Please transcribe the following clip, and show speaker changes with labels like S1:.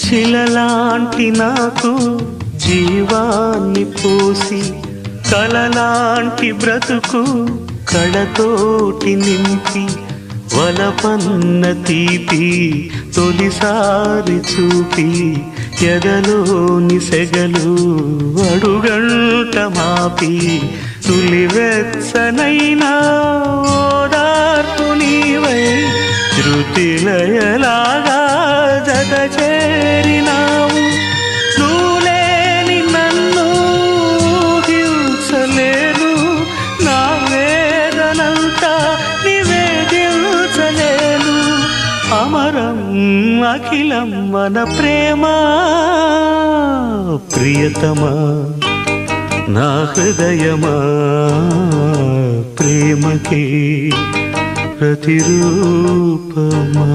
S1: శిలలాంటి నాకు జీవాన్ని పోసి కలలాంటి బ్రతుకు కళతోటి నింపి వలపన్న తీపి తొలిసారి చూపి ఎదలోని సెగలు అడుగంట మాపి తులివెచ్చనైనా ఓదార్పు నీవై శృతిలయలాగా జత చేరినావు. నువ్వులేని నన్ను హింసలేను, నా వేదనంతా నివేదించలేను. అమరం అఖిలం మన ప్రేమ ప్రియతమా నా హృదయమా ప్రేమకి ప్రతిరూపమా.